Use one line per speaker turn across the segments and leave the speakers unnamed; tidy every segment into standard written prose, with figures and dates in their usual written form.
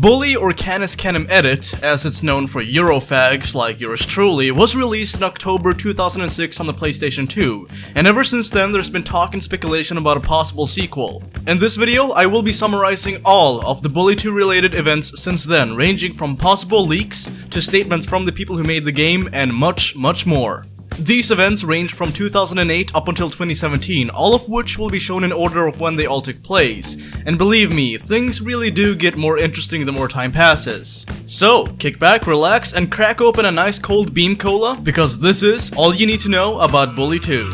Bully, or Canis Canem Edit, as it's known for Eurofags like yours truly, was released in October 2006 on the PlayStation 2, and ever since then there's been talk and speculation about a possible sequel. In this video, I will be summarizing all of the Bully 2 related events since then, ranging from possible leaks to statements from the people who made the game and much more. These events range from 2008 up until 2017, all of which will be shown in order of when they all took place. And believe me, things really do get more interesting the more time passes. So, kick back, relax, and crack open a nice cold beam cola, because this is all you need to know about Bully 2.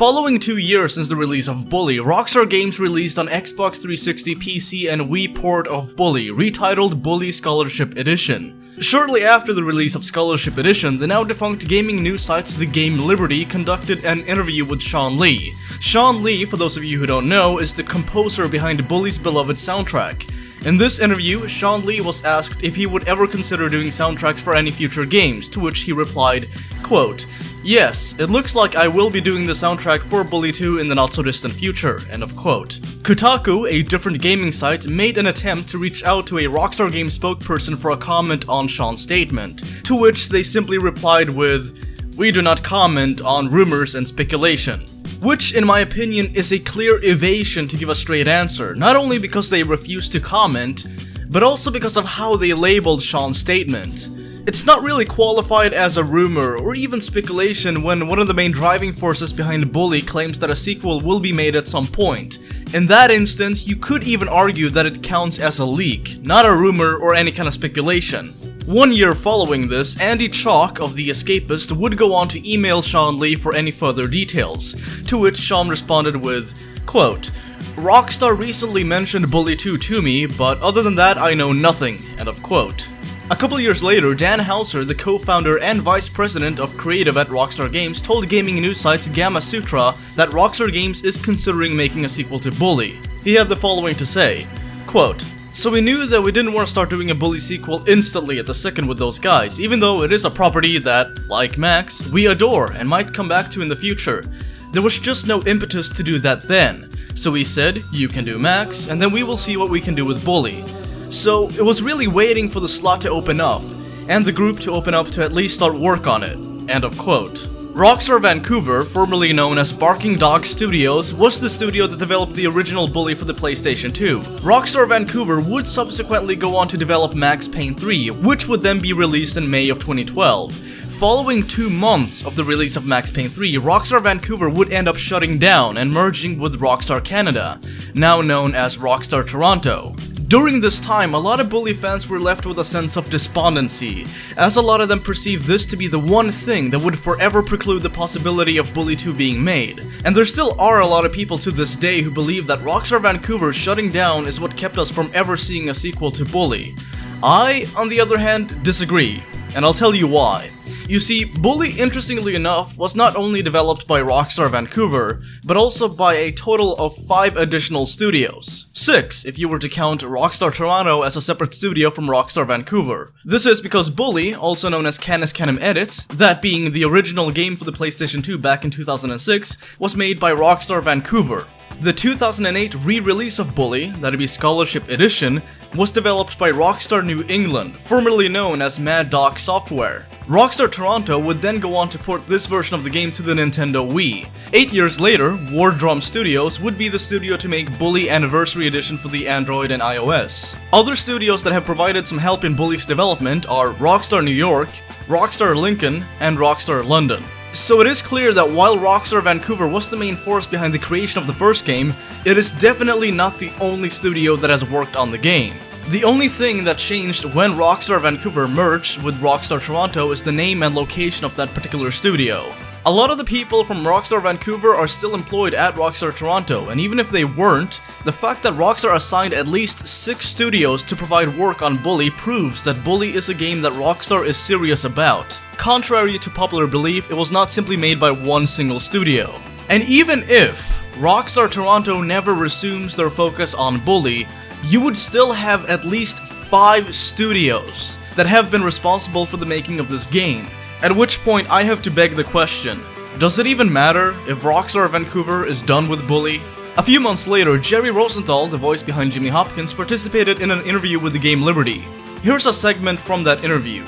Following 2 years since the release of Bully, Rockstar Games released an Xbox 360, PC, and Wii port of Bully, retitled Bully Scholarship Edition. Shortly after the release of Scholarship Edition, the now defunct gaming news sites The Game Liberty conducted an interview with Sean Lee. Sean Lee, for those of you who don't know, is the composer behind Bully's beloved soundtrack. In this interview, Sean Lee was asked if he would ever consider doing soundtracks for any future games, to which he replied, quote, "Yes, it looks like I will be doing the soundtrack for Bully 2 in the not-so-distant future," end of quote. Kotaku, a different gaming site, made an attempt to reach out to a Rockstar Games spokesperson for a comment on Sean's statement, to which they simply replied with, "We do not comment on rumors and speculation." Which, in my opinion, is a clear evasion to give a straight answer, not only because they refused to comment, but also because of how they labeled Sean's statement. It's not really qualified as a rumor or even speculation when one of the main driving forces behind Bully claims that a sequel will be made at some point. In that instance, you could even argue that it counts as a leak, not a rumor or any kind of speculation. 1 year following this, Andy Chalk of The Escapist would go on to email Sean Lee for any further details, to which Sean responded with, quote, "Rockstar recently mentioned Bully 2 to me, but other than that I know nothing," end of quote. A couple years later, Dan Houser, the co-founder and vice president of creative at Rockstar Games, told gaming news sites Gamma Sutra that Rockstar Games is considering making a sequel to Bully. He had the following to say, quote, "So we knew that we didn't want to start doing a Bully sequel instantly at the second with those guys, even though it is a property that, like Max, we adore and might come back to in the future. There was just no impetus to do that then. So we said, you can do Max, and then we will see what we can do with Bully. So it was really waiting for the slot to open up, and the group to open up to at least start work on it," end of quote. Rockstar Vancouver, formerly known as Barking Dog Studios, was the studio that developed the original Bully for the PlayStation 2. Rockstar Vancouver would subsequently go on to develop Max Payne 3, which would then be released in May of 2012. Following 2 months of the release of Max Payne 3, Rockstar Vancouver would end up shutting down and merging with Rockstar Canada, now known as Rockstar Toronto. During this time, a lot of Bully fans were left with a sense of despondency, as a lot of them perceived this to be the one thing that would forever preclude the possibility of Bully 2 being made. And there still are a lot of people to this day who believe that Rockstar Vancouver shutting down is what kept us from ever seeing a sequel to Bully. I, on the other hand, disagree, and I'll tell you why. You see, Bully, interestingly enough, was not only developed by Rockstar Vancouver, but also by a total of 5 additional studios. 6, if you were to count Rockstar Toronto as a separate studio from Rockstar Vancouver. This is because Bully, also known as Canis Canem Edit, that being the original game for the PlayStation 2 back in 2006, was made by Rockstar Vancouver. The 2008 re-release of Bully, that'd be Scholarship Edition, was developed by Rockstar New England, formerly known as Mad Dog Software. Rockstar Toronto would then go on to port this version of the game to the Nintendo Wii. 8 years later, War Drum Studios would be the studio to make Bully Anniversary Edition for the Android and iOS. Other studios that have provided some help in Bully's development are Rockstar New York, Rockstar Lincoln, and Rockstar London. So it is clear that while Rockstar Vancouver was the main force behind the creation of the first game, it is definitely not the only studio that has worked on the game. The only thing that changed when Rockstar Vancouver merged with Rockstar Toronto is the name and location of that particular studio. A lot of the people from Rockstar Vancouver are still employed at Rockstar Toronto, and even if they weren't, the fact that Rockstar assigned at least 6 studios to provide work on Bully proves that Bully is a game that Rockstar is serious about. Contrary to popular belief, it was not simply made by one single studio. And even if Rockstar Toronto never resumes their focus on Bully, you would still have at least 5 studios that have been responsible for the making of this game. At which point I have to beg the question, does it even matter if ROCKSTAR Vancouver is done with Bully? A few months later, Jerry Rosenthal, the voice behind Jimmy Hopkins, participated in an interview with the game Liberty. Here's a segment from that interview.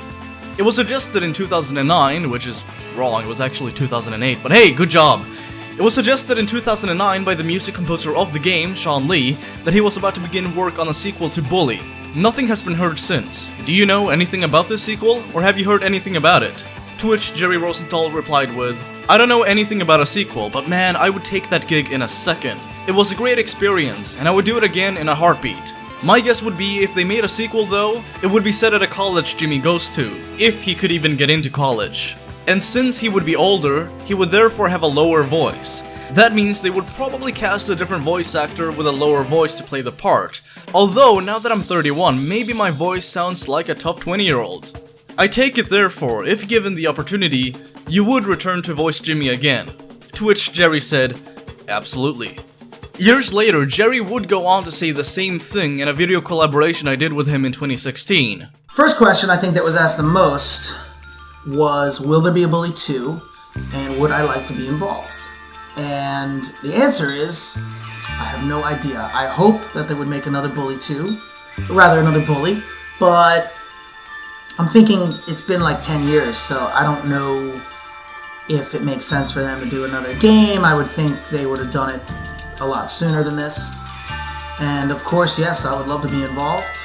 It was suggested in 2009, which is wrong, it was actually 2008, but hey, good job! It was suggested in 2009 by the music composer of the game, Sean Lee, that he was about to begin work on a sequel to Bully. Nothing has been heard since. Do you know anything about this sequel, or have you heard anything about it? To which Jerry Rosenthal replied with, I don't know anything about a sequel, but man, I would take that gig in a second. It was a great experience, and I would do it again in a heartbeat. My guess would be if they made a sequel though, it would be set at a college Jimmy goes to, if he could even get into college. And since he would be older, he would therefore have a lower voice. That means they would probably cast a different voice actor with a lower voice to play the part. Although, now that I'm 31, maybe my voice sounds like a tough 20-year-old. I take it therefore, if given the opportunity, you would return to voice Jimmy again. To which Jerry said, absolutely. Years later, Jerry would go on to say the same thing in a video collaboration I did with him in 2016.
First question I think that was asked the most was, will there be a Bully 2, and would I like to be involved? And the answer is, I have no idea. I hope that they would make another Bully 2, or rather another Bully, but I'm thinking it's been like 10 years, so I don't know if it makes sense for them to do another game. I would think they would have done it a lot sooner than this. And of course, yes, I would love to be involved.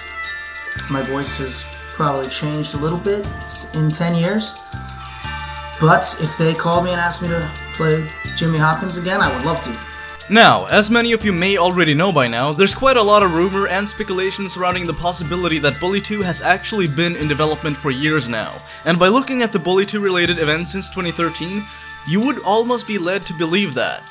My voice has probably changed a little bit in 10 years. But if they called me and asked me to play Jimmy Hopkins again, I would love to.
Now, as many of you may already know by now, there's quite a lot of rumor and speculation surrounding the possibility that Bully 2 has actually been in development for years now. And by looking at the Bully 2 related events since 2013, you would almost be led to believe that.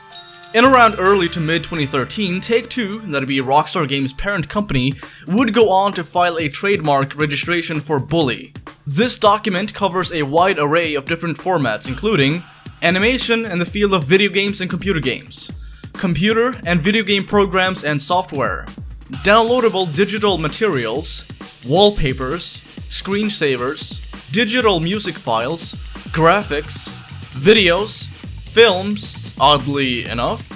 In around early to mid 2013, Take-Two, that'd be ROCKSTAR Games' parent company, would go on to file a trademark registration for Bully. This document covers a wide array of different formats, including animation in the field of video games and computer games, computer and video game programs and software, downloadable digital materials, wallpapers, screensavers, digital music files, graphics, videos, films, oddly enough,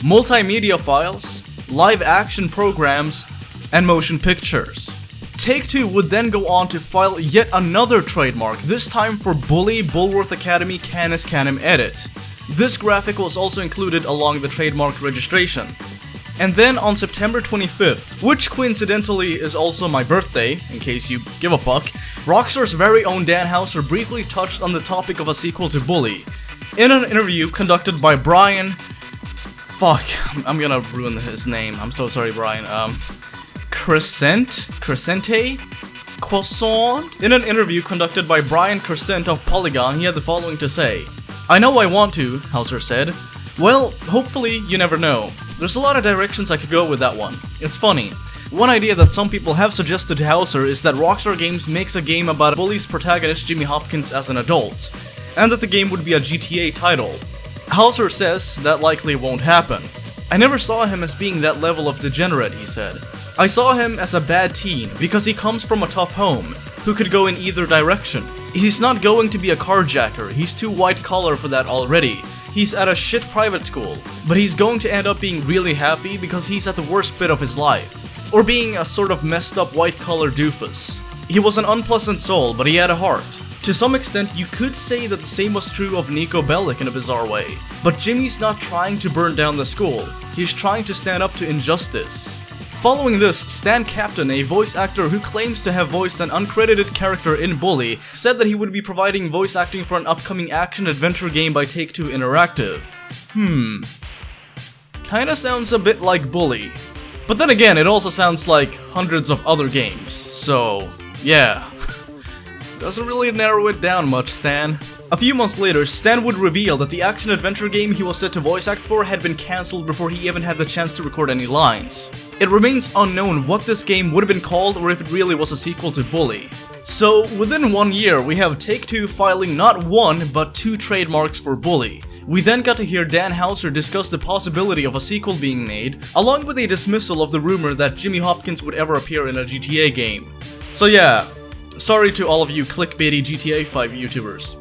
multimedia files, live action programs, and motion pictures. Take-Two would then go on to file yet another trademark, this time for Bully Bulworth Academy Canis Canem Edit. This graphic was also included along the trademark registration. And then on September 25th, which coincidentally is also my birthday, in case you give a fuck, ROCKSTAR's very own Dan Houser briefly touched on the topic of a sequel to Bully. In an interview conducted by Brian... Fuck, I'm gonna ruin his name, I'm so sorry Brian, Crescente? Croissant? In an interview conducted by Brian Crescent of Polygon, he had the following to say. I know I want to, Houser said. Well, hopefully, you never know. There's a lot of directions I could go with that one. It's funny. One idea that some people have suggested to Houser is that ROCKSTAR Games makes a game about Bully's protagonist Jimmy Hopkins as an adult, and that the game would be a GTA title. Houser says that likely won't happen. I never saw him as being that level of degenerate, he said. I saw him as a bad teen because he comes from a tough home, who could go in either direction. He's not going to be a carjacker, he's too white collar for that already. He's at a shit private school, but he's going to end up being really happy because he's at the worst bit of his life. Or being a sort of messed up white collar doofus. He was an unpleasant soul, but he had a heart. To some extent, you could say that the same was true of Nico Bellic in a bizarre way. But Jimmy's not trying to burn down the school, he's trying to stand up to injustice. Following this, Stan Captain, a voice actor who claims to have voiced an uncredited character in Bully, said that he would be providing voice acting for an upcoming action-adventure game by Take-Two Interactive. Kinda sounds a bit like Bully. But then again, it also sounds like hundreds of other games, so yeah. Doesn't really narrow it down much, Stan. A few months later, Stan would reveal that the action-adventure game he was set to voice act for had been cancelled before he even had the chance to record any lines. It remains unknown what this game would have been called or if it really was a sequel to Bully. So, within 1 year, we have Take-Two filing not one, but 2 trademarks for Bully. We then got to hear Dan Houser discuss the possibility of a sequel being made, along with a dismissal of the rumor that Jimmy Hopkins would ever appear in a GTA game. So yeah, Sorry to all of you clickbaity GTA 5 YouTubers.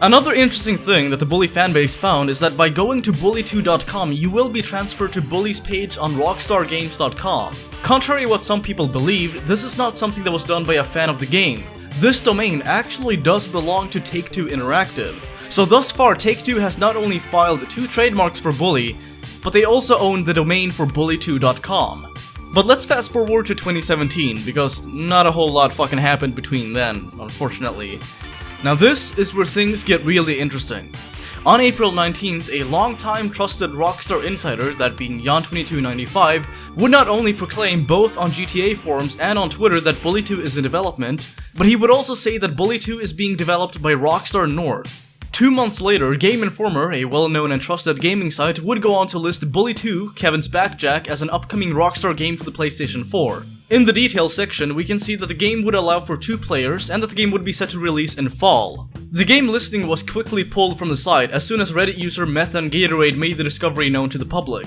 Another interesting thing that the Bully fanbase found is that by going to bully2.com, you will be transferred to Bully's page on rockstargames.com. Contrary to what some people believe, this is not something that was done by a fan of the game. This domain actually does belong to Take-Two Interactive. So thus far, Take-Two has not only filed 2 trademarks for Bully, but they also own the domain for bully2.com. But let's fast forward to 2017, because not a whole lot fucking happened between then, unfortunately. Now this is where things get really interesting. On April 19th, a long-time trusted Rockstar insider, that being Jan2295, would not only proclaim both on GTA forums and on Twitter that Bully 2 is in development, but he would also say that Bully 2 is being developed by Rockstar North. 2 months later, Game Informer, a well-known and trusted gaming site, would go on to list Bully 2, Kevin's Backjack, as an upcoming Rockstar game for the PlayStation 4. In the details section, we can see that the game would allow for 2 players and that the game would be set to release in fall. The game listing was quickly pulled from the site as soon as Reddit user Methan Gatorade made the discovery known to the public.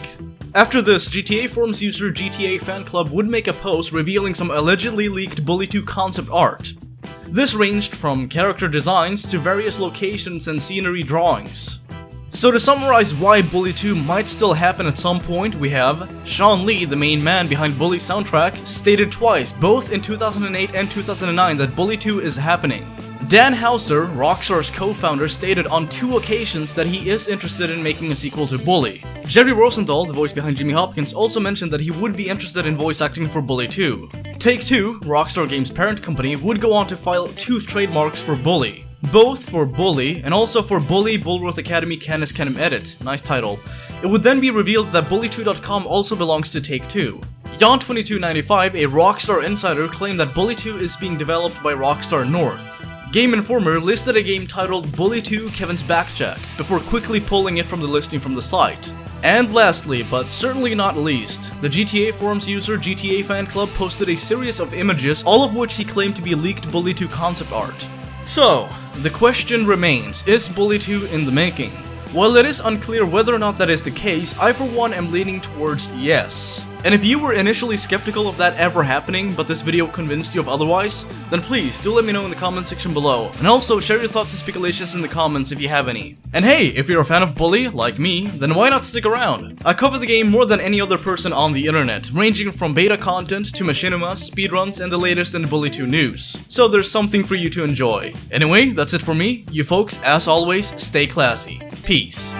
After this, GTA forums user GTA Fan Club would make a post revealing some allegedly leaked Bully 2 concept art. This ranged from character designs to various locations and scenery drawings. So to summarize why Bully 2 might still happen at some point, we have Sean Lee, the main man behind Bully's soundtrack, stated twice, both in 2008 and 2009, that Bully 2 is happening. Dan Houser, Rockstar's co-founder, stated on 2 occasions that he is interested in making a sequel to Bully. Jerry Rosenthal, the voice behind Jimmy Hopkins, also mentioned that he would be interested in voice acting for Bully 2. Take-Two, Rockstar Games' parent company, would go on to file 2 trademarks for Bully. Both for Bully, and also for Bully Bulworth Academy Canis Canem Edit. Nice title. It would then be revealed that bully2.com also belongs to Take-Two. Jan2295, a Rockstar insider, claimed that Bully 2 is being developed by Rockstar North. Game Informer listed a game titled Bully 2 Kevin's Backjack, before quickly pulling it from the listing from the site. And lastly, but certainly not least, the GTA forums user GTA Fan Club posted a series of images, all of which he claimed to be leaked Bully 2 concept art. So, the question remains, is Bully 2 in the making? While it is unclear whether or not that is the case, I for one am leaning towards yes. And if you were initially skeptical of that ever happening, but this video convinced you of otherwise, then please do let me know in the comment section below, and also share your thoughts and speculations in the comments if you have any. And hey, if you're a fan of Bully, like me, then why not stick around? I cover the game more than any other person on the internet, ranging from beta content to machinima, speedruns, and the latest in Bully 2 news. So there's something for you to enjoy. Anyway, that's it for me. You folks, as always, stay classy. Peace.